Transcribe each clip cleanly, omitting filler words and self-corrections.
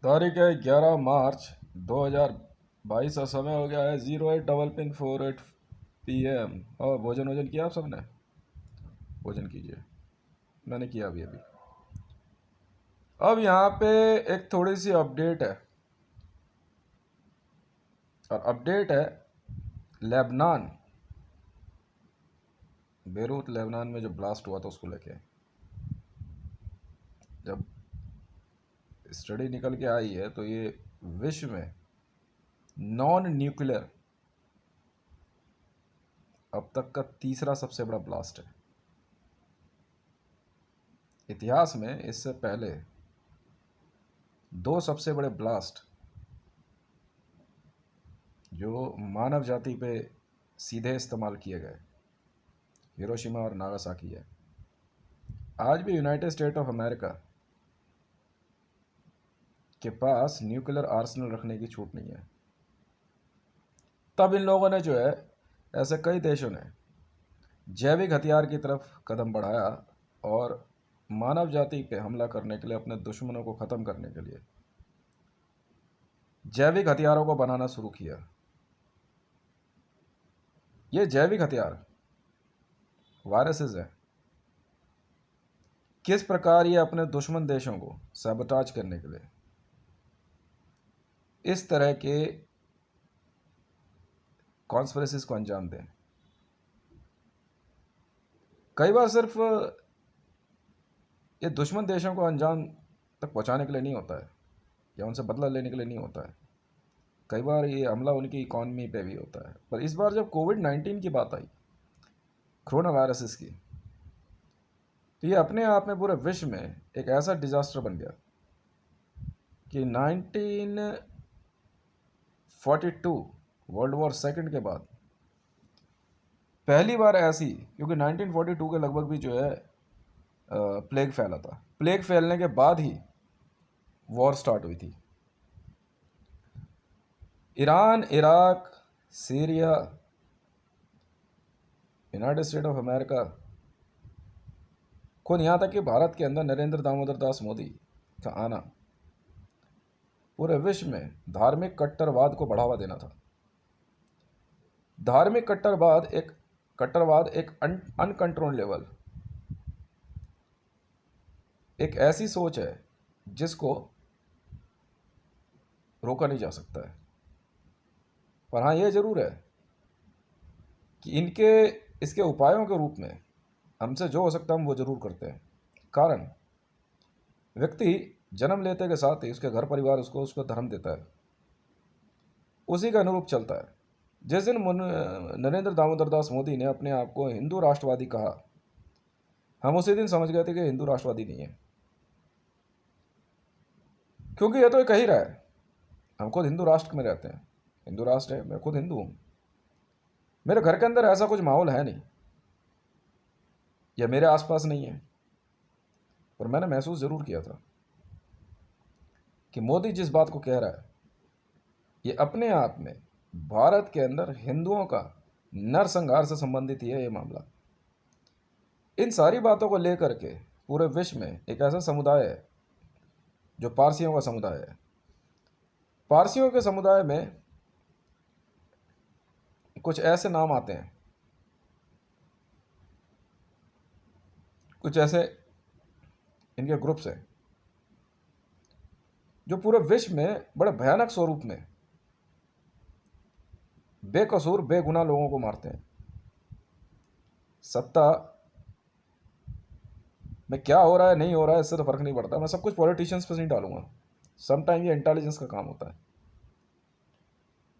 तारीख है 11 मार्च 2022 और समय हो गया है 08:45 4 8 PM। और भोजन वोजन किया आप सबने? भोजन कीजिए। मैंने किया अभी अभी। अब यहाँ पे एक थोड़ी सी अपडेट है, और अपडेट है लेबनान, बेरूत लेबनान में जो ब्लास्ट हुआ था उसको लेके। जब स्टडी निकल के आई है तो ये विश्व में नॉन न्यूक्लियर अब तक का तीसरा सबसे बड़ा ब्लास्ट है। इतिहास में इससे पहले दो सबसे बड़े ब्लास्ट जो मानव जाति पे सीधे इस्तेमाल किए गए, हिरोशिमा और नागासाकी है। आज भी यूनाइटेड स्टेट ऑफ अमेरिका के पास न्यूक्लियर आर्सेनल रखने की छूट नहीं है। तब इन लोगों ने जो है, ऐसे कई देशों ने जैविक हथियार की तरफ कदम बढ़ाया और मानव जाति पे हमला करने के लिए, अपने दुश्मनों को ख़त्म करने के लिए जैविक हथियारों को बनाना शुरू किया। ये जैविक हथियार वायरसेस हैं। किस प्रकार ये अपने दुश्मन देशों को सैबोटाज करने के लिए इस तरह के कॉन्स्पिरेसीज को अंजाम दें। कई बार सिर्फ ये दुश्मन देशों को अंजाम तक पहुंचाने के लिए नहीं होता है, या उनसे बदला लेने के लिए नहीं होता है। कई बार ये हमला उनकी इकॉनमी पे भी होता है। पर इस बार जब कोविड-19 की बात आई, कोरोना वायरसेस की, तो ये अपने आप में पूरे विश्व में एक ऐसा डिजास्टर बन गया कि 1942 वर्ल्ड वॉर सेकंड के बाद पहली बार ऐसी, क्योंकि 1942 के लगभग भी जो है प्लेग फैला था। प्लेग फैलने के बाद ही वॉर स्टार्ट हुई थी। Iran, Iraq, Syria, United state of America, खुद यहाँ तक कि भारत के अंदर नरेंद्र दामोदर दास मोदी का आना पूरे विश्व में धार्मिक कट्टरवाद को बढ़ावा देना था। धार्मिक कट्टरवाद एक अनकंट्रोल लेवल, एक ऐसी सोच है जिसको रोका नहीं जा सकता है। पर हाँ, ये जरूर है कि इसके उपायों के रूप में हमसे जो हो सकता है हम वो जरूर करते हैं। कारण, व्यक्ति जन्म लेते के साथ ही उसके घर परिवार उसको धर्म देता है, उसी के अनुरूप चलता है। जिस दिन नरेंद्र दामोदर दास मोदी ने अपने आप को हिंदू राष्ट्रवादी कहा, हम उसी दिन समझ गए थे कि हिंदू राष्ट्रवादी नहीं है। क्योंकि ये तो कह ही रहा है, हम खुद हिंदू राष्ट्र में रहते हैं, हिंदू राष्ट्र है, मैं खुद हिंदू हूँ, मेरे घर के अंदर ऐसा कुछ माहौल है नहीं, या मेरे आसपास नहीं है। पर मैंने महसूस ज़रूर किया था कि मोदी जिस बात को कह रहा है, ये अपने आप में भारत के अंदर हिंदुओं का नरसंहार से संबंधित ही है ये मामला। इन सारी बातों को लेकर के पूरे विश्व में एक ऐसा समुदाय है जो पारसियों का समुदाय है। पारसियों के समुदाय में कुछ ऐसे नाम आते हैं, कुछ ऐसे इनके ग्रुप्स हैं जो पूरे विश्व में बड़े भयानक स्वरूप में बेकसूर बेगुनाह लोगों को मारते हैं। सत्ता में क्या हो रहा है नहीं हो रहा है इससे तो फर्क नहीं पड़ता, मैं सब कुछ पॉलिटिशियंस पर नहीं डालूंगा। समटाइम ये इंटेलिजेंस का काम होता है।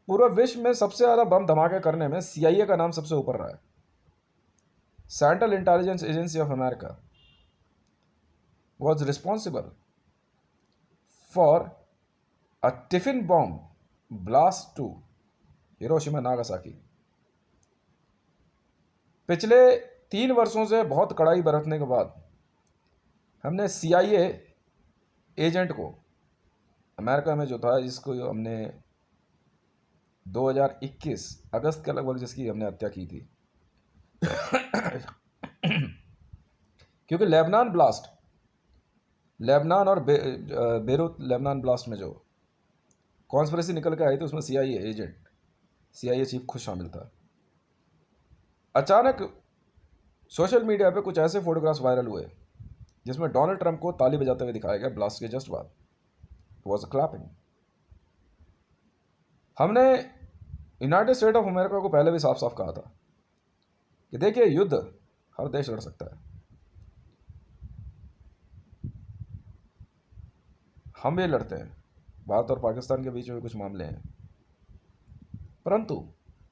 पूरे विश्व में सबसे ज़्यादा बम धमाके करने में CIA का नाम सबसे ऊपर रहा है। Central intelligence agency of America was responsible for a tiffin bomb blast to Hiroshima Nagasaki. पिछले 3 वर्षों से बहुत कड़ाई बरतने के बाद हमने CIA एजेंट को, अमेरिका में जो था, जिसको हमने 2021 अगस्त के लगभग जिसकी हमने हत्या की थी क्योंकि लेबनान ब्लास्ट लेबनान और बेरूत लेबनान ब्लास्ट में जो कॉन्स्पिरेसी निकल के आई थी, उसमें CIA एजेंट, CIA चीफ खुद शामिल था। अचानक सोशल मीडिया पे कुछ ऐसे फोटोग्राफ्स वायरल हुए जिसमें डोनाल्ड ट्रंप को ताली बजाते हुए दिखाया गया ब्लास्ट के जस्ट बाद। It was a clapping. हमने यूनाइटेड स्टेट ऑफ अमेरिका को पहले भी साफ साफ कहा था कि देखिए, युद्ध हर देश लड़ सकता है, हम भी लड़ते हैं, भारत और पाकिस्तान के बीच में कुछ मामले हैं, परंतु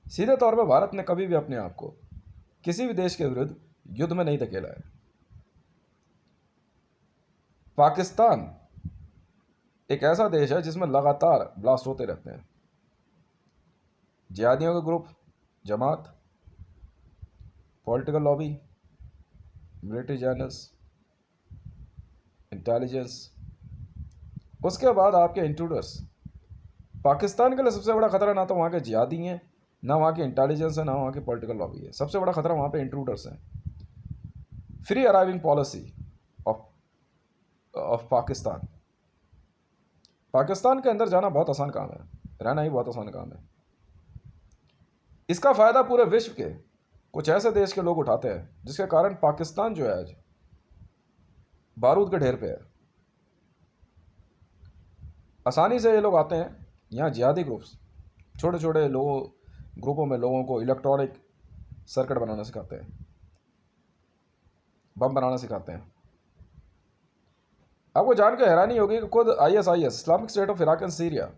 सीधे तौर पर भारत ने कभी भी अपने आप को किसी भी देश के विरुद्ध युद्ध में नहीं धकेला है। पाकिस्तान एक ऐसा देश है जिसमें लगातार ब्लास्ट होते रहते हैं। जिहादियों के ग्रुप, जमात, political lobby, military generals, intelligence, उसके बाद आपके इंट्रूडर्स। पाकिस्तान के लिए सबसे बड़ा खतरा ना तो वहाँ के जिहादी हैं, ना वहाँ की इंटेलिजेंस है, ना वहाँ की पॉलिटिकल लॉबी है। सबसे बड़ा खतरा वहाँ पे इंट्रूडर्स हैं। Free arriving policy of Pakistan. Pakistan के अंदर जाना बहुत आसान काम है, रहना ही बहुत आसान काम है। इसका फ़ायदा पूरे विश्व के कुछ ऐसे देश के लोग उठाते हैं, जिसके कारण पाकिस्तान जो है आज बारूद के ढेर पे है। आसानी से ये लोग आते हैं यहाँ, जिहादी ग्रुप्स छोटे छोटे ग्रुपों में लोगों को इलेक्ट्रॉनिक सर्किट बनाना सिखाते हैं, बम बनाना सिखाते हैं। आपको जानकर हैरानी होगी कि खुद ISIS, Islamic state of Iraq and Syria,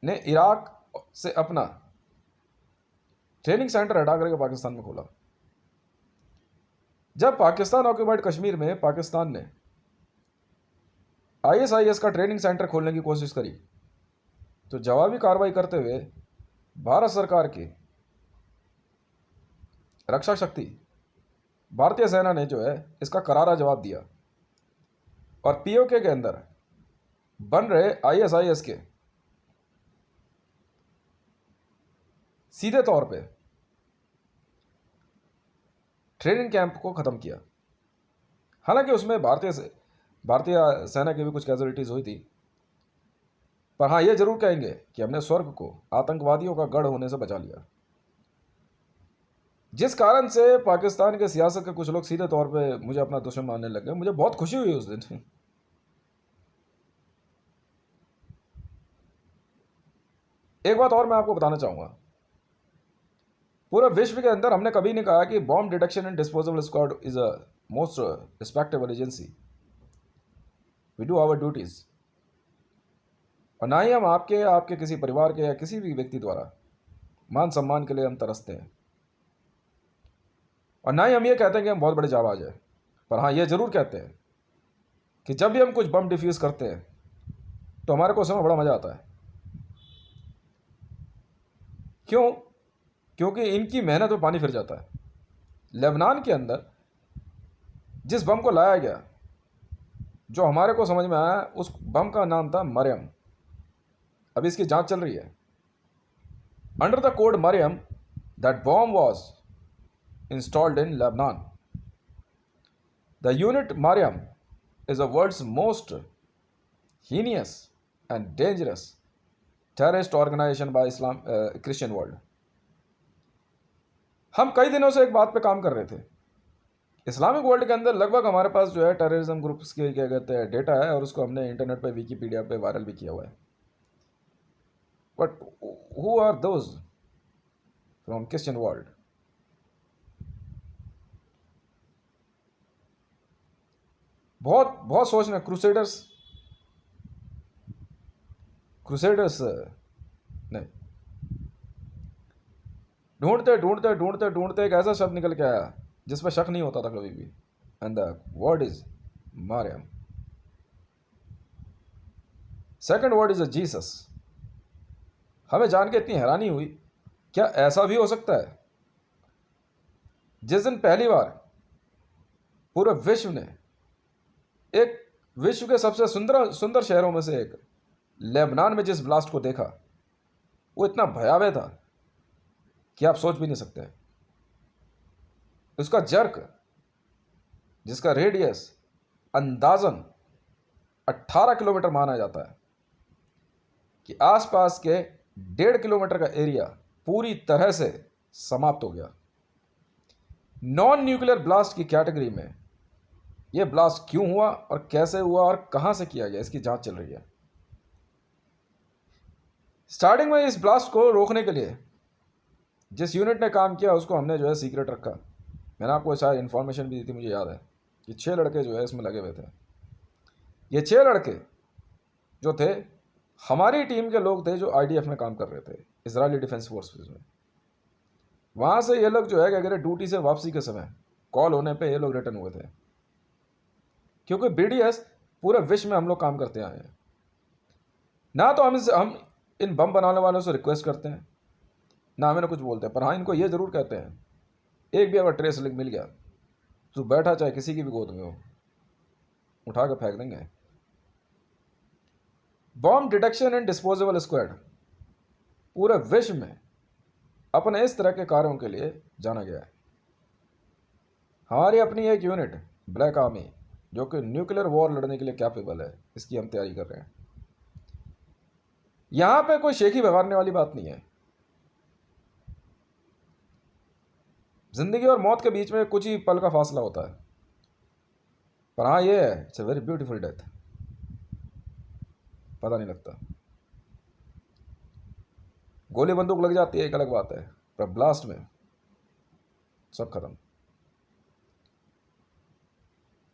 ने इराक से अपना ट्रेनिंग सेंटर हटा करके पाकिस्तान में खोला। जब पाकिस्तान ऑक्यूपाइड कश्मीर में पाकिस्तान ने ISIS का ट्रेनिंग सेंटर खोलने की कोशिश करी, तो जवाबी कार्रवाई करते हुए भारत सरकार की रक्षा शक्ति भारतीय सेना ने जो है इसका करारा जवाब दिया, और POK के अंदर बन रहे ISIS के सीधे तौर पे ट्रेनिंग कैंप को ख़त्म किया। हालांकि उसमें भारतीय सेना की भी कुछ कैजुअलिटीज़ हुई थी, पर हाँ, ये जरूर कहेंगे कि हमने स्वर्ग को आतंकवादियों का गढ़ होने से बचा लिया। जिस कारण से पाकिस्तान के सियासत के कुछ लोग सीधे तौर पे मुझे अपना दुश्मन मानने लग गए, मुझे बहुत खुशी हुई उस दिन। एक बात और मैं आपको बताना चाहूँगा, पूरे विश्व के अंदर हमने कभी नहीं कहा कि bomb detection and disposal squad is a most respectable agency. We do our duties. और ना ही हम आपके किसी परिवार के या किसी भी व्यक्ति द्वारा मान सम्मान के लिए हम तरसते हैं, और ना ही हम ये कहते हैं कि हम बहुत बड़े जाबाज हैं। पर हाँ, ये ज़रूर कहते हैं कि जब भी हम कुछ बम डिफ्यूज़ करते हैं तो हमारे को उसमें बड़ा मज़ा आता है। क्यों? क्योंकि इनकी मेहनत में पानी फिर जाता है। लेबनान के अंदर जिस बम को लाया गया, जो हमारे को समझ में आया, उस बम का नाम था मरियम। अभी इसकी जांच चल रही है। Under the code Mariam, that bomb was installed in Lebanon. The unit Mariam is the world's most heinous and dangerous terrorist organization by Christian world. हम कई दिनों से एक बात पे काम कर रहे थे। इस्लामिक वर्ल्ड के अंदर लगभग हमारे पास जो है टेररिज्म ग्रुप्स के क्या कहते हैं डेटा है, और उसको हमने इंटरनेट पे विकीपीडिया पे वायरल भी किया हुआ है। But who are those from Christian world? बहुत बहुत सोचना। क्रूसेडर्स नहीं, ढूंढते एक ऐसा शब्द निकल के आया जिस पर शक नहीं होता था कभी भी, and the word is Mariam. Second word is a Jesus. हमें जान के इतनी हैरानी हुई, क्या ऐसा भी हो सकता है? जिस दिन पहली बार पूरे विश्व ने एक विश्व के सबसे सुंदर शहरों में से एक लेबनान में जिस ब्लास्ट को देखा, वो इतना भयावह था कि आप सोच भी नहीं सकते। उसका जर्क, जिसका रेडियस अंदाजन 18 किलोमीटर माना जाता है कि आसपास के 1.5 किलोमीटर का एरिया पूरी तरह से समाप्त हो गया। नॉन न्यूक्लियर ब्लास्ट की कैटेगरी में यह ब्लास्ट क्यों हुआ और कैसे हुआ और कहां से किया गया, इसकी जांच चल रही है। स्टार्टिंग में इस ब्लास्ट को रोकने के लिए जिस यूनिट ने काम किया उसको हमने जो है सीक्रेट रखा। मैंने आपको शायद इन्फॉर्मेशन भी दी थी, मुझे याद है कि 6 लड़के जो है इसमें लगे हुए थे। ये 6 लड़के जो थे हमारी टीम के लोग थे जो आईडीएफ में काम कर रहे थे, इजरायली डिफेंस फोर्सेस में। वहाँ से ये लोग जो है क्या कह रहे, ड्यूटी से वापसी के समय कॉल होने पे ये लोग रिटर्न हुए थे, क्योंकि बीडीएस पूरे विश्व में हम लोग काम करते आए हैं। ना तो हम इन बम बनाने वालों से रिक्वेस्ट करते हैं, ना हमें कुछ बोलते हैं, पर हाँ इनको ये ज़रूर कहते हैं एक भी अगर ट्रेस लिंक मिल गया तो बैठा चाहे किसी की भी गोद में हो, उठा के फेंक देंगे। Bomb detection and disposable squad पूरे विश्व में अपने इस तरह के कार्यों के लिए जाना गया है। हमारी अपनी एक यूनिट ब्लैक आर्मी जो कि न्यूक्लियर वॉर लड़ने के लिए कैपेबल है, इसकी हम तैयारी कर रहे हैं। यहां पे कोई शेखी बगाड़ने वाली बात नहीं है। जिंदगी और मौत के बीच में कुछ ही पल का फासला होता है, पर हाँ ये है it's a very beautiful death, पता नहीं लगता। गोली बंदूक लग जाती है एक अलग बात है, पर ब्लास्ट में सब खत्म।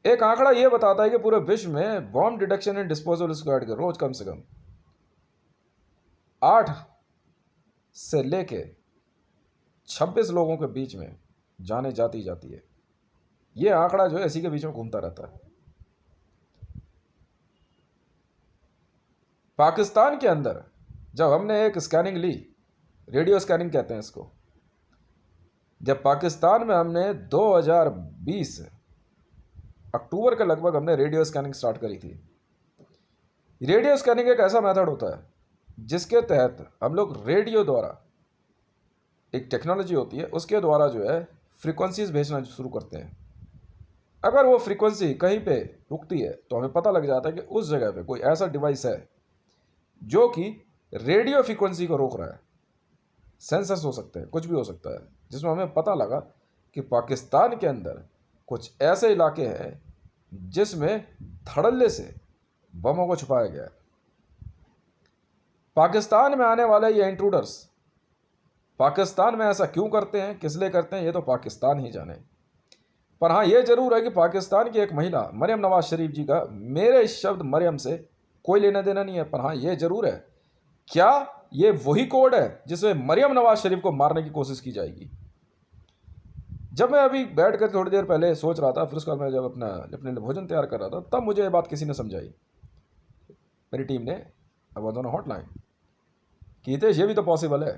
एक आंकड़ा यह बताता है कि पूरे विश्व में bomb detection and disposal squad के रोज कम से कम 8 से लेके 26 लोगों के बीच में जाने जाती है। यह आंकड़ा जो है इसी के बीच में घूमता रहता है। पाकिस्तान के अंदर जब हमने एक स्कैनिंग ली, रेडियो स्कैनिंग कहते हैं इसको, जब पाकिस्तान में हमने 2020 अक्टूबर के लगभग हमने रेडियो स्कैनिंग स्टार्ट करी थी। रेडियो स्कैनिंग एक ऐसा मेथड होता है जिसके तहत हम लोग रेडियो द्वारा, एक टेक्नोलॉजी होती है उसके द्वारा जो है फ्रीक्वेंसीज भेजना शुरू करते हैं। अगर वो फ्रीक्वेंसी कहीं पे रुकती है तो हमें पता लग जाता है कि उस जगह पे कोई ऐसा डिवाइस है जो कि रेडियो फ्रीक्वेंसी को रोक रहा है। सेंसर्स हो सकते हैं, कुछ भी हो सकता है, जिसमें हमें पता लगा कि पाकिस्तान के अंदर कुछ ऐसे इलाके हैं जिसमें धड़ल्ले से बमों को छुपाया गया है। पाकिस्तान में आने वाले ये इंट्रूडर्स पाकिस्तान में ऐसा क्यों करते हैं, किस लिए करते हैं, ये तो पाकिस्तान ही जाने। पर हाँ ये जरूर है कि पाकिस्तान की एक महिला मरियम नवाज शरीफ जी का मेरे इस शब्द मरियम से कोई लेना देना नहीं है, पर हाँ ये जरूर है, क्या ये वही कोड है जिसमें मरियम नवाज शरीफ को मारने की कोशिश की जाएगी। जब मैं अभी बैठ कर थोड़ी देर पहले सोच रहा था, फिर उसके बाद मैं जब अपने लिए भोजन तैयार कर रहा था, तब मुझे ये बात किसी ने समझाई, मेरी टीम ने, I was on a hotline, कि हितेश ये भी तो पॉसिबल है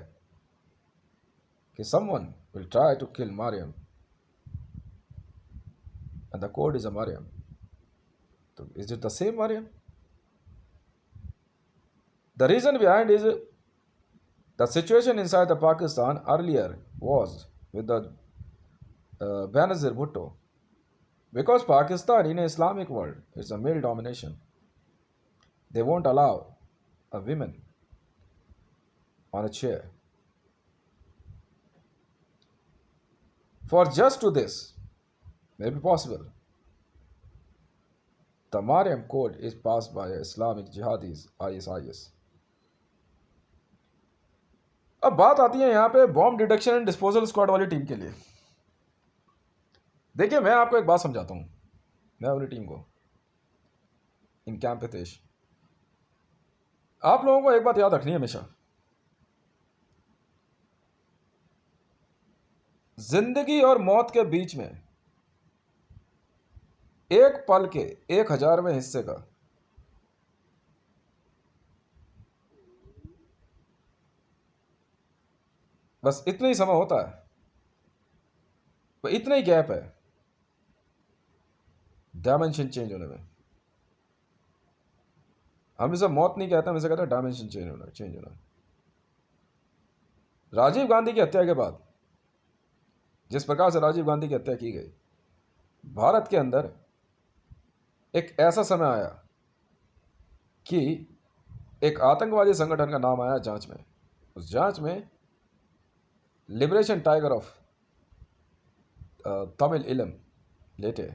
कि someone will try to kill Maryam and the code is a Maryam. तो is it the same Maryam? The reason behind is the situation inside the Pakistan earlier was with the Benazir Bhutto, because Pakistan in an Islamic world is a male domination. They won't allow a woman on a chair. For just to this, may be possible, the Mariam Code is passed by Islamic Jihadis, ISIS. अब बात आती है यहाँ पे bomb detection and disposal squad वाली team के लिए। देखिए मैं आपको एक बात समझाता हूँ, मैं अपनी टीम को इन कैंप पे तेज, आप लोगों को एक बात याद रखनी है हमेशा, जिंदगी और मौत के बीच में एक पल के 1000वें हिस्से का बस इतना ही समय होता है, तो इतना ही गैप है डायमेंशन चेंज होने में। हम इसे मौत नहीं कहते, हम इसे कहते हैं डायमेंशन चेंज होना। राजीव गांधी की हत्या के बाद जिस प्रकार से राजीव गांधी की हत्या की गई, भारत के अंदर एक ऐसा समय आया कि एक आतंकवादी संगठन का नाम आया जांच में। उस जांच में लिबरेशन टाइगर ऑफ तमिल इलम लेटे,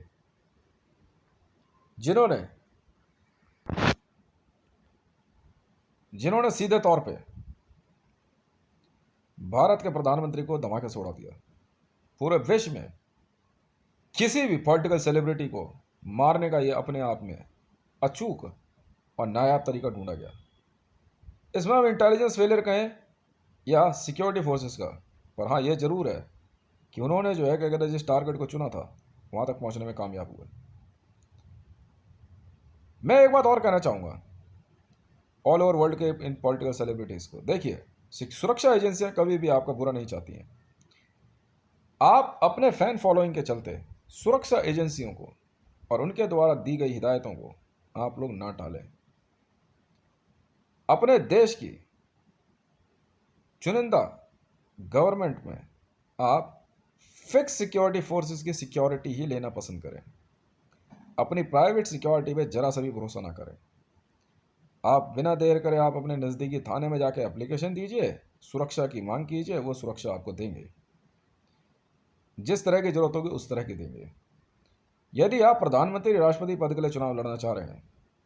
जिन्होंने सीधे तौर पे भारत के प्रधानमंत्री को धमाके से उड़ा दिया। पूरे विश्व में किसी भी पॉलिटिकल सेलिब्रिटी को मारने का ये अपने आप में अचूक और नायाब तरीका ढूंढा गया। इसमें हम इंटेलिजेंस फेलियर कहें या सिक्योरिटी फोर्सेस का, पर हाँ ये जरूर है कि उन्होंने जो है कि अगर जिस टारगेट को चुना था वहां तक पहुंचने में कामयाब हुए। मैं एक बात और कहना चाहूंगा ऑल ओवर वर्ल्ड के इन पॉलिटिकल सेलिब्रिटीज को, देखिए सुरक्षा एजेंसियां कभी भी आपका बुरा नहीं चाहती हैं। आप अपने फैन फॉलोइंग के चलते सुरक्षा एजेंसियों को और उनके द्वारा दी गई हिदायतों को आप लोग ना टालें। अपने देश की चुनिंदा गवर्नमेंट में आप फिक्स सिक्योरिटी फोर्सेस की सिक्योरिटी ही लेना पसंद करें। अपनी प्राइवेट सिक्योरिटी पे जरा सा भी भरोसा ना करें। आप बिना देर करे आप अपने नज़दीकी थाने में जाके एप्लीकेशन दीजिए, सुरक्षा की मांग कीजिए, वो सुरक्षा आपको देंगे। जिस तरह की जरूरत होगी उस तरह की देंगे। यदि आप प्रधानमंत्री राष्ट्रपति पद के लिए चुनाव लड़ना चाह रहे हैं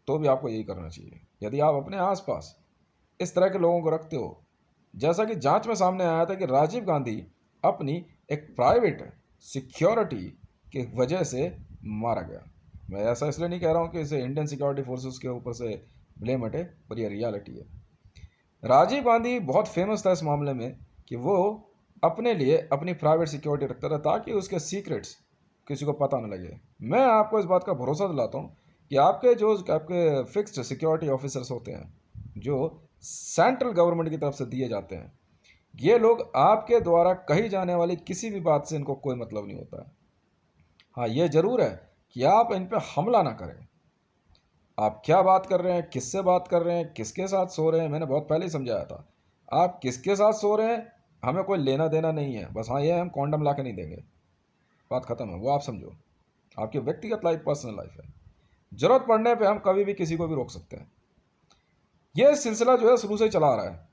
तो भी आपको यही करना चाहिए। यदि आप अपने आसपास इस तरह के लोगों को रखते हो, जैसा कि जांच में सामने आया था कि राजीव गांधी अपनी एक प्राइवेट सिक्योरिटी की वजह से मारा गया। मैं ऐसा इसलिए नहीं कह रहा हूं कि इसे इंडियन सिक्योरिटी फोर्सेस के ऊपर से ब्लेम हटे, पर यह रियलिटी है। राजीव गांधी बहुत फेमस था इस मामले में कि वो अपने लिए अपनी प्राइवेट सिक्योरिटी रखता था ताकि उसके सीक्रेट्स किसी को पता न लगे। मैं आपको इस बात का भरोसा दिलाता हूँ कि आपके फिक्स्ड सिक्योरिटी ऑफिसर्स होते हैं जो सेंट्रल गवर्नमेंट की तरफ से दिए जाते हैं, ये लोग आपके द्वारा कही जाने वाली किसी भी बात से इनको कोई मतलब नहीं होता है। हाँ ये जरूर है कि आप इन पर हमला ना करें। आप क्या बात कर रहे हैं, किससे बात कर रहे हैं, किसके साथ सो रहे हैं, मैंने बहुत पहले ही समझाया था। आप किसके साथ सो रहे हैं हमें कोई लेना देना नहीं है। बस हाँ ये हम कॉन्डम ला के नहीं देंगे, बात खत्म है। वो आप समझो, आपकी व्यक्तिगत लाइफ पर्सनल लाइफ है। जरूरत पड़ने पे हम कभी भी किसी को भी रोक सकते हैं। यह सिलसिला जो है शुरू से चला आ रहा है।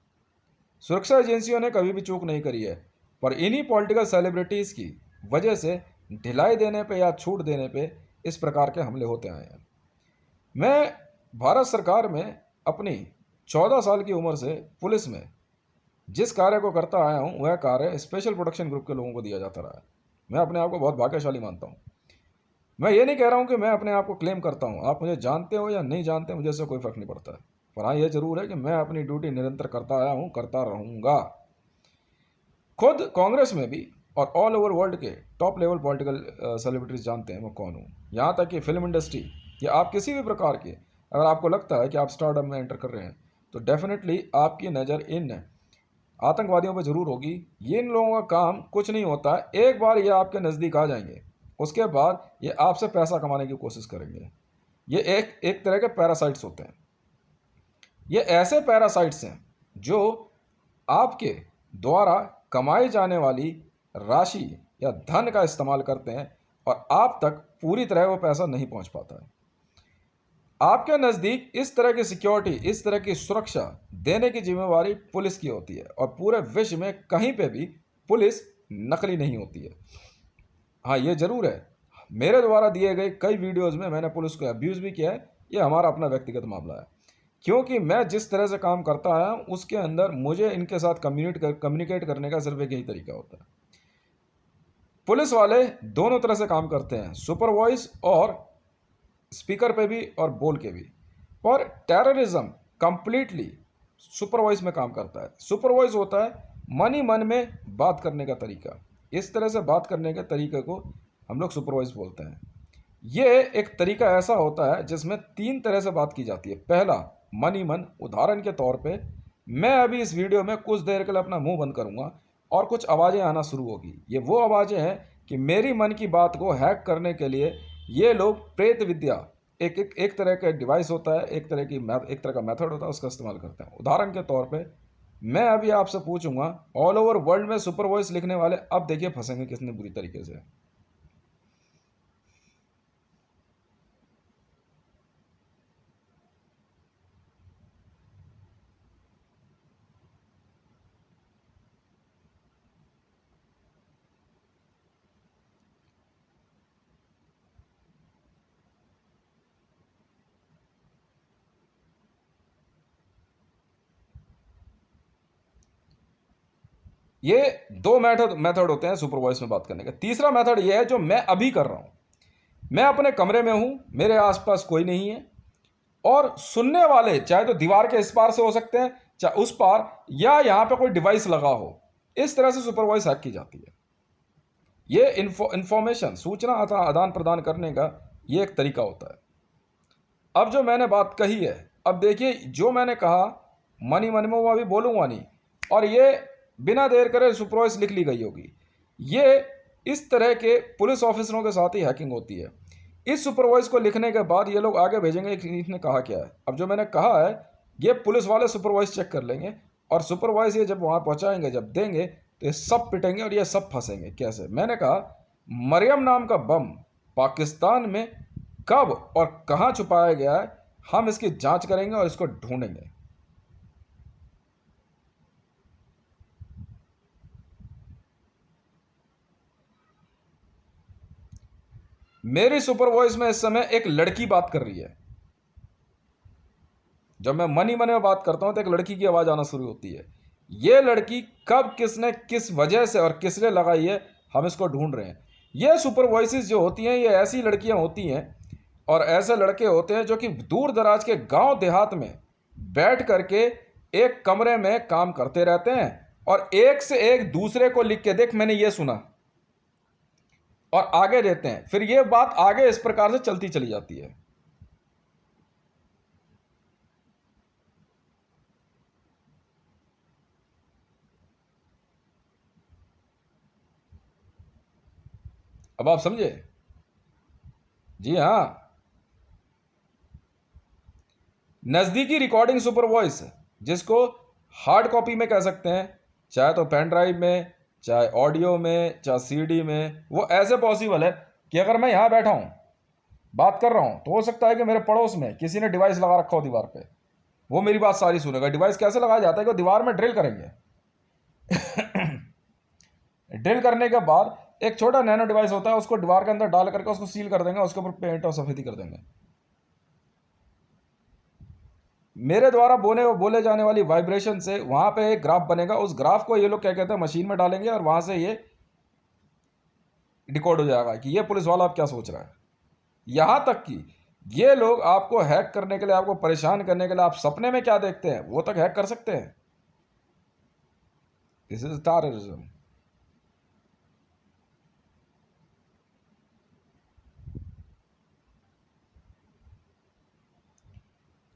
सुरक्षा एजेंसियों ने कभी भी चूक नहीं करी है, पर इन्हीं पॉलिटिकल सेलिब्रिटीज़ की वजह से ढिलाई देने पे या छूट देने पे इस प्रकार के हमले होते आए हैं। मैं भारत सरकार में अपनी 14 साल की उम्र से पुलिस में जिस कार्य को करता आया हूँ वह कार्य स्पेशल प्रोटेक्शन ग्रुप के लोगों को दिया जाता रहा है। मैं अपने आप को बहुत भाग्यशाली मानता हूँ। मैं ये नहीं कह रहा हूँ कि मैं अपने आप को क्लेम करता हूँ। आप मुझे जानते हो या नहीं जानते, मुझे इससे कोई फ़र्क नहीं पड़ता है। पर हाँ ये जरूर है कि मैं अपनी ड्यूटी निरंतर करता आया हूँ, करता रहूँगा। खुद कांग्रेस में भी और ऑल ओवर वर्ल्ड के टॉप लेवल पॉलिटिकल सेलिब्रिटीज जानते हैं मैं कौन हूँ। यहाँ तक कि फिल्म इंडस्ट्री या आप किसी भी प्रकार के, अगर आपको लगता है कि आप स्टारडम में एंटर कर रहे हैं तो डेफिनेटली आपकी नज़र इन आतंकवादियों पर जरूर होगी। ये इन लोगों का काम कुछ नहीं होता है। एक बार ये आपके नज़दीक आ जाएंगे उसके बाद ये आपसे पैसा कमाने की कोशिश करेंगे। ये एक तरह के पैरासाइट्स होते हैं। ये ऐसे पैरासाइट्स हैं जो आपके द्वारा कमाई जाने वाली राशि या धन का इस्तेमाल करते हैं और आप तक पूरी तरह वो पैसा नहीं पहुंच पाता है। आपके नज़दीक इस तरह की सिक्योरिटी, इस तरह की सुरक्षा देने की जिम्मेवारी पुलिस की होती है और पूरे विश्व में कहीं पे भी पुलिस नकली नहीं होती है। हाँ ये ज़रूर है, मेरे द्वारा दिए गए कई वीडियोज़ में मैंने पुलिस को अब्यूज़ भी किया है। ये हमारा अपना व्यक्तिगत मामला है, क्योंकि मैं जिस तरह से काम करता आया हूँ उसके अंदर मुझे इनके साथ कम्युनिकेट करने का सिर्फ एक यही तरीका होता है। पुलिस वाले दोनों तरह से काम करते हैं, सुपर वॉइस और स्पीकर पे भी और बोल के भी। पर टेररिज्म कंप्लीटली सुपर वॉइस में काम करता है। सुपर वॉइस होता है मन ही मन में बात करने का तरीका। इस तरह से बात करने के तरीके को हम लोग सुपर वॉइस बोलते हैं। ये एक तरीका ऐसा होता है जिसमें 3 तरह से बात की जाती है। पहला मन ही मन, उदाहरण के तौर पे मैं अभी इस वीडियो में कुछ देर के लिए अपना मुंह बंद करूंगा और कुछ आवाज़ें आना शुरू होगी। ये वो आवाज़ें हैं कि मेरी मन की बात को हैक करने के लिए ये लोग प्रेत विद्या, एक तरह का डिवाइस होता है, एक तरह का मेथड होता है, उसका इस्तेमाल करते हैं। उदाहरण के तौर पे मैं अभी आपसे पूछूंगा ऑल ओवर वर्ल्ड में सुपर वॉइस लिखने वाले अब देखिए फंसेंगे कितने बुरी तरीके से। ये दो मेथड होते हैं सुपर वॉइस में बात करने के। तीसरा मेथड ये है जो मैं अभी कर रहा हूं। मैं अपने कमरे में हूं, मेरे आसपास कोई नहीं है, और सुनने वाले चाहे तो दीवार के इस पार से हो सकते हैं, चाहे उस पार, या यहां पे कोई डिवाइस लगा हो। इस तरह से सुपर वॉइस हैक की जाती है। ये इंफॉर्मेशन, सूचना आदान प्रदान करने का ये एक तरीका होता है। अब जो मैंने बात कही है, अब देखिए जो मैंने कहा मनी मन में वो अभी बोलूंगा नहीं, और ये बिना देर करे सुपर वॉइस लिख ली गई होगी। ये इस तरह के पुलिस ऑफिसरों के साथ ही हैकिंग होती है। इस सुपर वॉइस को लिखने के बाद ये लोग आगे भेजेंगे कि इसने कहा क्या है। अब जो मैंने कहा है ये पुलिस वाले सुपर वॉइस चेक कर लेंगे, और सुपर वॉइस ये जब वहाँ पहुँचाएंगे, जब देंगे, तो ये सब पिटेंगे और ये सब फंसेंगे। कैसे? मैंने कहा मरियम नाम का बम पाकिस्तान में कब और कहाँ छुपाया गया है, हम इसकी जांच करेंगे और इसको ढूंढेंगे। मेरी सुपर वॉइस में इस समय एक लड़की बात कर रही है। जब मैं मनी मन में बात करता हूं तो एक लड़की की आवाज आना शुरू होती है। ये लड़की कब, किसने, किस वजह से और किसने लगाई है, हम इसको ढूंढ रहे हैं। ये सुपर वॉइसेस जो होती हैं, ये ऐसी लड़कियां होती हैं और ऐसे लड़के होते हैं जो कि दूर दराज के गांव देहात में बैठ करके एक कमरे में काम करते रहते हैं, और एक से एक दूसरे को लिख के, देख मैंने ये सुना, और आगे देते हैं। फिर ये बात आगे इस प्रकार से चलती चली जाती है। अब आप समझे? जी हाँ, नज़दीकी रिकॉर्डिंग सुपर वॉइस, जिसको हार्ड कॉपी में कह सकते हैं, चाहे तो पेन ड्राइव में, चाहे ऑडियो में, चाहे सीडी में। वो ऐसे पॉसिबल है कि अगर मैं यहाँ बैठा हूँ, बात कर रहा हूँ, तो हो सकता है कि मेरे पड़ोस में किसी ने डिवाइस लगा रखा हो दीवार पे, वो मेरी बात सारी सुनेगा। डिवाइस कैसे लगाया जाता है कि दीवार में ड्रिल करेंगे। ड्रिल करने के बाद एक छोटा नैनो डिवाइस होता है, उसको दीवार के अंदर डाल करके उसको सील कर देंगे, उसके ऊपर पेंट और सफेदी कर देंगे। मेरे द्वारा बोले जाने वाली वाइब्रेशन से वहां पे एक ग्राफ बनेगा। उस ग्राफ को ये लोग क्या कहते हैं, मशीन में डालेंगे, और वहां से ये डिकोड हो जाएगा कि ये पुलिस वाला अब क्या सोच रहा है। यहां तक कि ये लोग आपको हैक करने के लिए, आपको परेशान करने के लिए, आप सपने में क्या देखते हैं वो तक हैक कर सकते हैं। This is terrorism.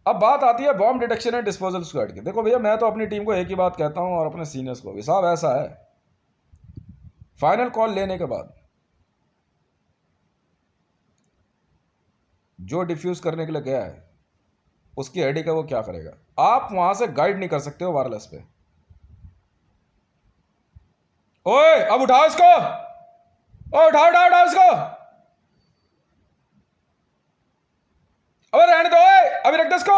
अब बात आती है bomb detection and disposal squad की। देखो भैया, मैं तो अपनी टीम को एक ही बात कहता हूं और अपने सीनियर्स को भी, साहब ऐसा है, फाइनल कॉल लेने के बाद जो डिफ्यूज करने के लिए गया है उसकी आईडी का वो क्या करेगा, आप वहां से गाइड नहीं कर सकते हो वायरलेस पे। ओए अब उठाओ इसको, ओ उठाओ उठाओ उठाओ इसको, अबे रहने दो, ओए अभी रख दो इसको।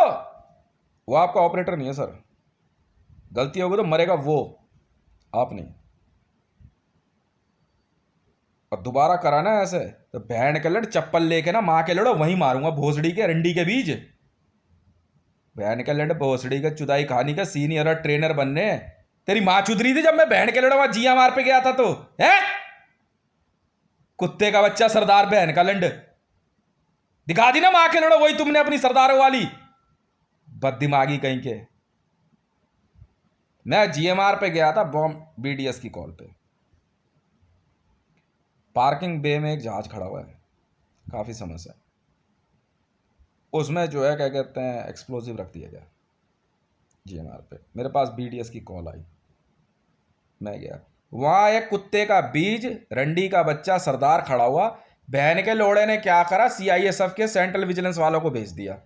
वो आपका ऑपरेटर नहीं है सर, गलती होगी तो मरेगा वो, आप नहीं। और दोबारा कराना है ऐसे तो बहन के लड़ चप्पल लेके ना माँ के लड़ो वहीं मारूंगा, भोसड़ी के रंडी के बीज। बहन के लड़ भोसड़ी के चुदाई खानी का सीनियर और ट्रेनर बनने। तेरी माँ चुद रही थी जब मैं बहन के लड़ा वहां जिया मार पे गया था तो, है कुत्ते का बच्चा सरदार बहन का लंड। दिखा दी ना माँ के लड़ो वही तुमने अपनी सरदारों वाली, बददिमागी कहीं के। मैं जीएमआर पे गया था बॉम्ब बीडीएस की कॉल पे। पार्किंग बे में एक जहाज खड़ा हुआ है काफ़ी समय से, उसमें जो है क्या कहते हैं एक्सप्लोजिव रख दिया गया जीएमआर पे। मेरे पास बीडीएस की कॉल आई, मैं गया वहाँ, एक कुत्ते का बीज रंडी का बच्चा सरदार खड़ा हुआ। बहन के लोड़े ने क्या करा, सीआईएसएफ के सेंट्रल विजिलेंस वालों को भेज दिया।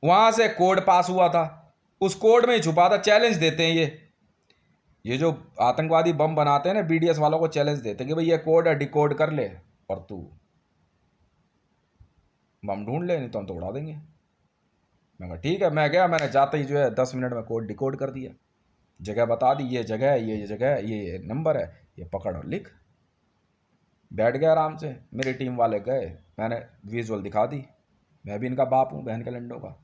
वहां से कोड पास हुआ था, उस कोड में ही छुपा था। चैलेंज देते हैं ये जो आतंकवादी बम बनाते हैं ना, बीडीएस वालों को चैलेंज देते हैं कि भाई ये कोड है, डिकोड कर ले और तू बम ढूंढ ले, नहीं तो हम तो उड़ा देंगे। मैं कहा ठीक है। मैं गया, मैंने जाते ही जो है 10 मिनट में कोड डिकोड कर दिया, जगह बता दी, ये जगह है, ये जगह है, ये नंबर है, ये पकड़ और लिख। बैठ गया आराम से। मेरी टीम वाले गए, मैंने विजुअल दिखा दी, मैं भी इनका बाप हूं, बहन के लंडों का।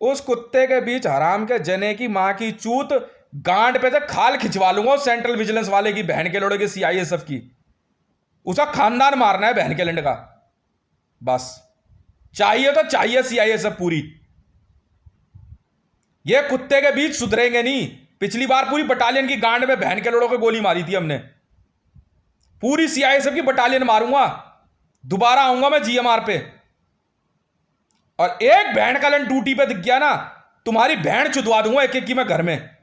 उस कुत्ते के बीच हराम के जने की मां की चूत गांड पे से खाल खिंचवा लूंगा उस सेंट्रल विजिलेंस वाले की, बहन के लोड़े की, सीआईएसएफ की। उसका खानदान मारना है बहन के लंड का, बस। चाहिए तो चाहिए सीआईएसएफ पूरी। ये कुत्ते के बीच सुधरेंगे नहीं। पिछली बार पूरी बटालियन की गांड में बहन के लोड़ों को गोली मारी थी हमने। पूरी सीआईएसएफ की बटालियन मारूंगा, दोबारा आऊंगा मैं जीएमआर पे। और एक बहन का लन ड्यूटी पे दिख गया ना, तुम्हारी बहन चुदवा दूंगा एक एक की मैं घर में।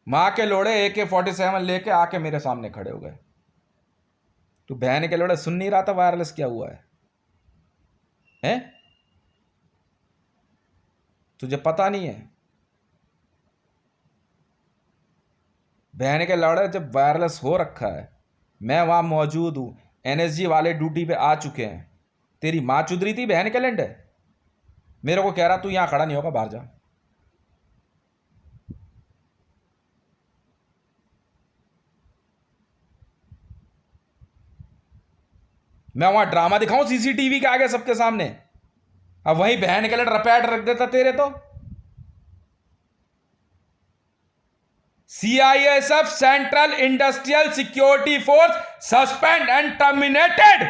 मां के लोड़े AK-47 लेके आके मेरे सामने खड़े हो गए। तू बहन के लोड़े सुन नहीं रहा था वायरलेस क्या हुआ है, हैं? तुझे पता नहीं है? बहन के लड़े जब वायरलेस हो रखा है, मैं वहां मौजूद हूं, एनएसजी वाले ड्यूटी पे आ चुके हैं। तेरी मां चुद रही थी बहन के लंड, मेरे को कह रहा तू यहां खड़ा नहीं होगा, बाहर जा। मैं वहां ड्रामा दिखाऊं सीसीटीवी के आगे सबके सामने? अब वहीं बहन के लड़ रपैट रख देता तेरे तो। CISF central industrial security force suspend and terminated,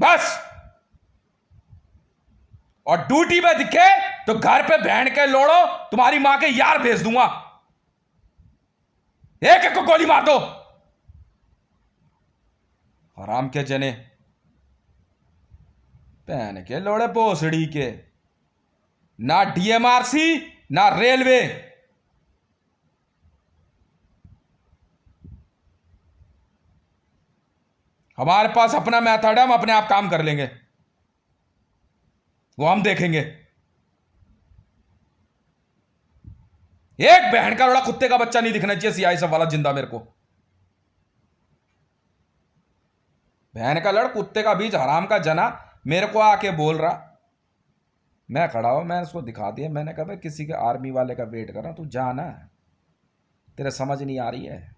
बस। और ड्यूटी पे दिखे तो घर पे बहन के लोड़ो तुम्हारी मां के यार भेज दूंगा, एक एक को गोली मार दो। हराम के जने, बहन के लोड़े भोसड़ी के, ना डीएमआरसी ना रेलवे। हमारे पास अपना मेथड है, हम अपने आप काम कर लेंगे, वो हम देखेंगे। एक बहन का लोड़ा कुत्ते का बच्चा नहीं दिखना चाहिए सीआईएसएफ वाला जिंदा मेरे को। बहन का लड़ कुत्ते का बीज हराम का जना मेरे को आके बोल रहा, मैं खड़ा हूं, मैंने उसको दिखा दिया। मैंने कहा भाई किसी के आर्मी वाले का वेट कर रहा, तू जाना, तेरे समझ नहीं आ रही है।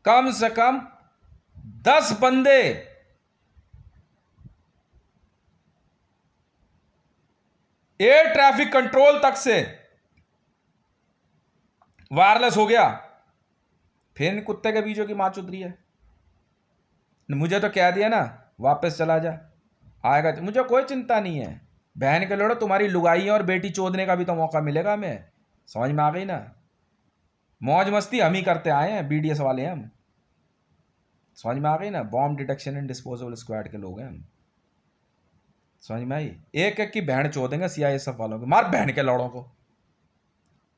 कम से कम 10 बंदे एयर ट्रैफिक कंट्रोल तक से वायरलेस हो गया, फिर कुत्ते के बीचों की मां चुद रही है। मुझे तो कह दिया ना वापस चला जा, आएगा तो मुझे कोई चिंता नहीं है। बहन के लोड़ो तुम्हारी लुगाई और बेटी चोदने का भी तो मौका मिलेगा हमें, समझ में आ गई ना? मौज मस्ती हम ही करते आए हैं, बीडीएस वाले हैं हम, समझ में आ गई ना? Bomb detection and disposal squad के लोग हैं हम, समझ में आई? एक एक की बहन चोदेंगे सीआईएसएफ वालों को, मार बहन के लौड़ों को।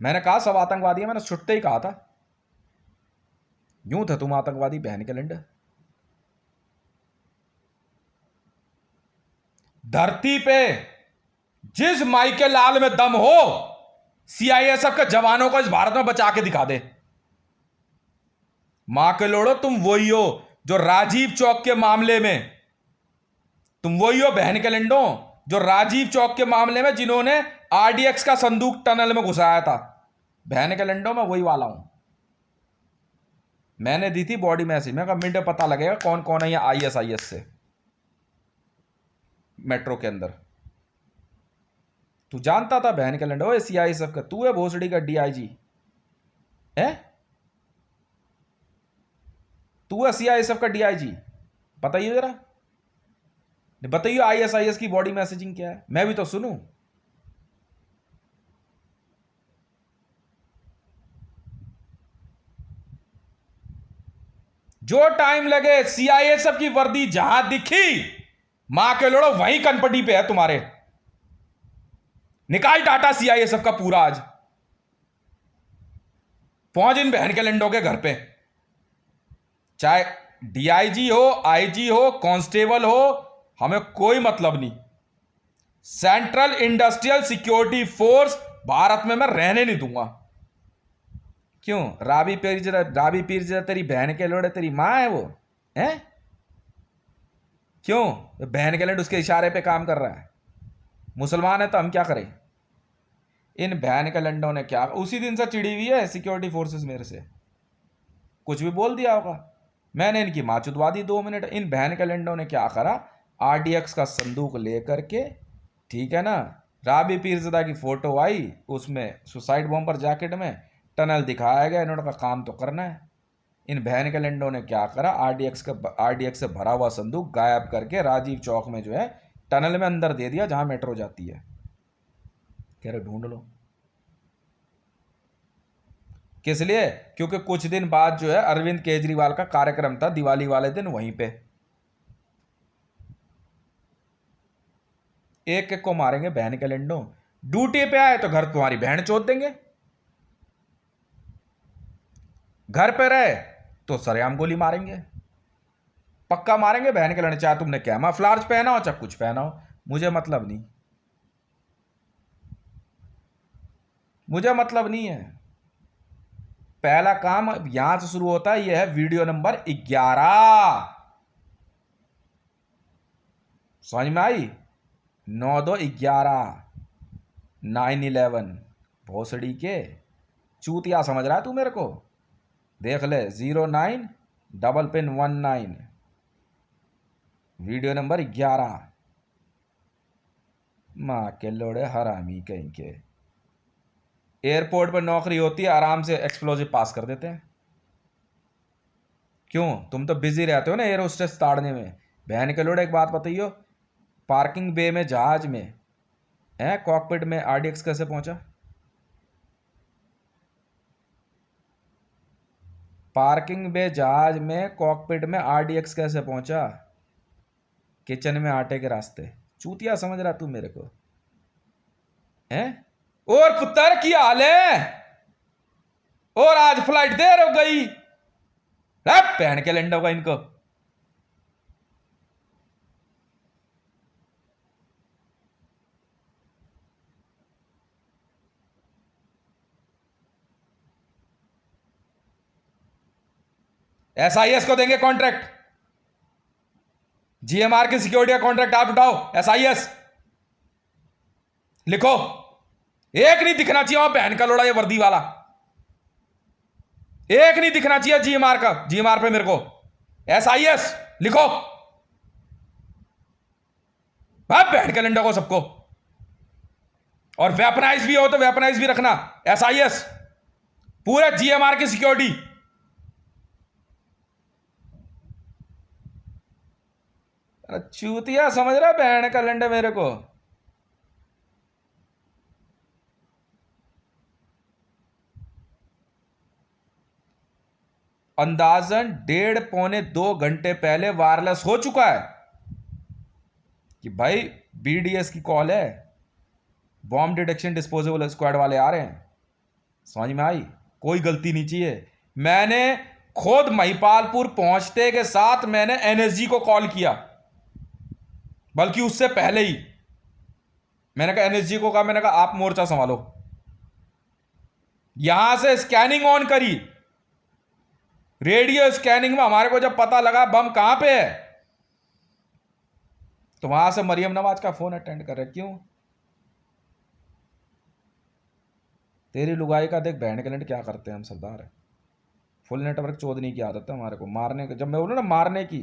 मैंने कहा सब आतंकवादी है, मैंने छुट्टे ही कहा था, यूं थे तुम आतंकवादी बहन के लंड। धरती पे जिस माई के लाल में दम हो, सीआईएसएफ के जवानों को इस भारत में बचा के दिखा दे। मां के लोड़ो तुम वही हो जो राजीव चौक के मामले में, तुम वही हो बहन के लंडों जो राजीव चौक के मामले में जिन्होंने आरडीएक्स का संदूक टनल में घुसाया था। बहन के लंडों में वही वाला हूं। मैंने दी थी बॉडी मैसेज, मैं कहा मिनट पता लगेगा कौन कौन है यहाँ आईएसआईएस से मेट्रो के अंदर। तू जानता था बहन के लंडो सीआईएसएफ का? तू है भोसड़ी का डीआईजी है? तू है सीआईएसएफ का डीआईजी? बताइए जरा, बताइए आईएसआईएस की बॉडी मैसेजिंग क्या है, मैं भी तो सुनूं। जो टाइम लगे, सीआईएसएफ की वर्दी जहां दिखी मां के लोड़ो वहीं कनपटी पे है तुम्हारे। निकाल टाटा सीआईएसएफ का पूरा, आज पहुंच इन बहन के लंडों के घर पे, चाहे डीआईजी हो, आईजी हो, कांस्टेबल हो, हमें कोई मतलब नहीं। Central industrial security force Bharat में मैं रहने नहीं दूंगा। क्यों? राबी पीर जरा तेरी बहन के लोड़े तेरी मां है वो, हैं? क्यों? बहन के लड़ उसके इशारे पे काम कर रहा है। मुसलमान है तो हम क्या करें? इन बहन के लंडों ने क्या, उसी दिन से चिड़ी हुई है सिक्योरिटी फोर्सेस मेरे से, कुछ भी बोल दिया होगा। मैंने इनकी माँ चुदवा दी 2 मिनट। इन बहन के लंडों ने क्या करा, आरडीएक्स का संदूक लेकर के, ठीक है ना, राबी पीरज़दा की फोटो आई, उसमें सुसाइड बॉम्बर जैकेट में, टनल दिखाया गया, इन्होंने का काम तो करना है। इन बहन के लंडों ने क्या करा, आरडीएक्स से भरा हुआ संदूक गायब करके राजीव चौक में जो है टनल में अंदर दे दिया जहां मेट्रो जाती है। कह रहे ढूंढ लो। किस लिए? क्योंकि कुछ दिन बाद जो है अरविंद केजरीवाल का कार्यक्रम था दिवाली वाले दिन वहीं पे। एक एक को मारेंगे बहन के लंडों। ड्यूटी पे आए तो घर तुम्हारी बहन चोद देंगे, घर पे रहे तो सरेआम गोली मारेंगे, पक्का मारेंगे बहन के लड़ने, चाहे तुमने कैमोफ्लेज पहना हो चाहे कुछ पहना हो, मुझे मतलब नहीं, मुझे मतलब नहीं है। पहला काम यहां से शुरू होता है, यह है वीडियो नंबर 11। समझ में आई? 9/2/11 9/11 भोसड़ी के चूतिया समझ रहा है तू मेरे को? देख ले 09 वीडियो नंबर 11। माँ के लोड़े हरामी कहीं के। एयरपोर्ट पर नौकरी होती है, आराम से एक्सप्लोजिव पास कर देते हैं। क्यों? तुम तो बिजी रहते हो ना एयर होस्टेस ताड़ने में। बहन के लोड़े एक बात बताइयो, पार्किंग बे में जहाज में है, कॉकपिट में आरडीएक्स कैसे पहुंचा? पार्किंग बे जहाज में कॉकपिट में आरडीएक्स कैसे पहुंचा? किचन में आटे के रास्ते। चूतिया समझ रहा तू मेरे को? हैं? और पुत्र की हाल है? और आज फ्लाइट देर हो गई, पहन के लंडा होगा इनको। एसआईएस को देंगे कॉन्ट्रैक्ट, जीएमआर की सिक्योरिटी का कॉन्ट्रैक्ट आप उठाओ। एसआईएस लिखो, एक नहीं दिखना चाहिए वहां बहन का लोड़ा ये वर्दी वाला, एक नहीं दिखना चाहिए जीएमआर का, जीएमआर पे मेरे को एसआईएस लिखो, बहन के लंडा को सबको। और वेपनाइज भी हो तो वेपनाइज भी रखना, एसआईएस पूरे जीएमआर की सिक्योरिटी। चूतिया समझ रहा बहन का लंडा मेरे को? अंदाजन 1.5-2 घंटे पहले वायरलेस हो चुका है कि भाई बीडीएस की कॉल है, बॉम्ब डिटेक्शन डिस्पोजेबल स्क्वाड वाले आ रहे हैं। समझ में आई? कोई गलती नहीं चाहिए। मैंने खुद महिपालपुर पहुंचते के साथ मैंने एनएसजी को कॉल किया, बल्कि उससे पहले ही मैंने कहा एनएसजी को कहा, मैंने कहा आप मोर्चा संभालो, यहां से स्कैनिंग ऑन करी। रेडियो स्कैनिंग में हमारे को जब पता लगा बम कहां पे है, तो वहां से मरियम नवाज का फोन अटेंड कर रहे। क्यों? तेरी लुगाई का देख बहन के लंड क्या करते हैं हम सरदार। फुल नेटवर्क चोदने की आदत है हमारे को, मारने का जब मैं बोलूँ ना मारने की,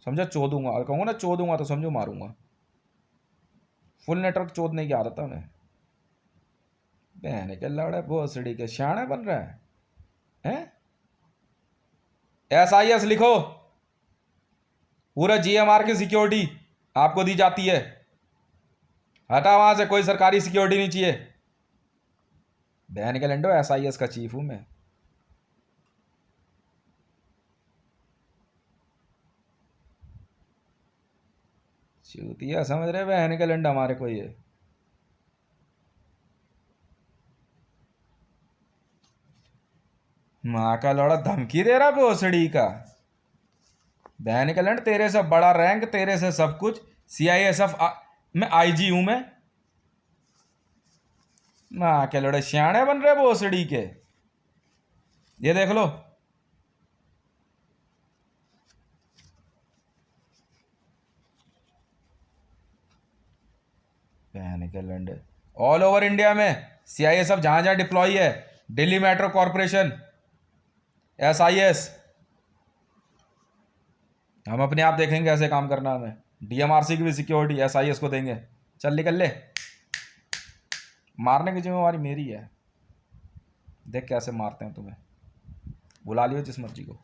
समझा चोदूंगा, और कहूँगा ना चोदूंगा तो समझो मारूंगा। फुल नेटवर्क चोदने की आदत है हमें। बहन के लड़े भोसड़ी के शाणे बन रहा है? एसआईएस लिखो, पूरा जीएमआर की सिक्योरिटी आपको दी जाती है, हटा वहां से, कोई सरकारी सिक्योरिटी नहीं चाहिए। बहन के लंडो एसआईएस का चीफ हूं मैं। चूतिया समझ रहे बहन के लंडा हमारे को ये। माँ का लौड़ा धमकी दे रहा भोसड़ी का। बहन के लंड, तेरे से बड़ा रैंक, तेरे से सब कुछ, सीआईएसएफ में आईजी हूं मैं। माँ के लड़े सियाणे बन रहे भोसड़ी के। ये देख लो, बहन के लंडे ऑल ओवर इंडिया में CISF जहां जहां डिप्लॉय है, दिल्ली मेट्रो कॉरपोरेशन, SIS, हम अपने आप देखेंगे ऐसे काम करना हमें। DMRC की भी सिक्योरिटी SIS को देंगे। चल निकल ले, मारने की जिम्मेवारी मेरी है। देख कैसे मारते हैं तुम्हें, बुला लियो जिस मर्जी को।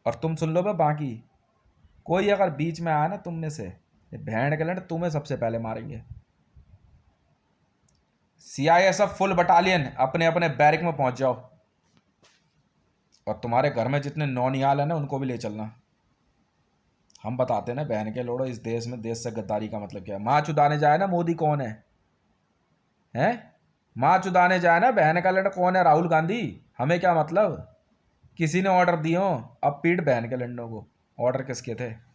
और तुम सुन लो बे, बाकी कोई अगर बीच में आया ना तुम में से, ये भेड़ के लड़ तुम्हें सबसे पहले मारेंगे। CISF फुल बटालियन अपने अपने बैरिक में पहुंच जाओ, और तुम्हारे घर में जितने नौनियाल है ना उनको भी ले चलना। हम बताते ना बहन के लोड़ो, इस देश में देश से गद्दारी का मतलब क्या है। माँ चुदाने जाए ना मोदी कौन है, हैं? माँ चुदाने जाए ना बहन का लड़ कौन है, राहुल गांधी। हमें क्या मतलब, किसी ने ऑर्डर दिए हो। अब पीट बहन के लड़नों को, ऑर्डर किसके थे।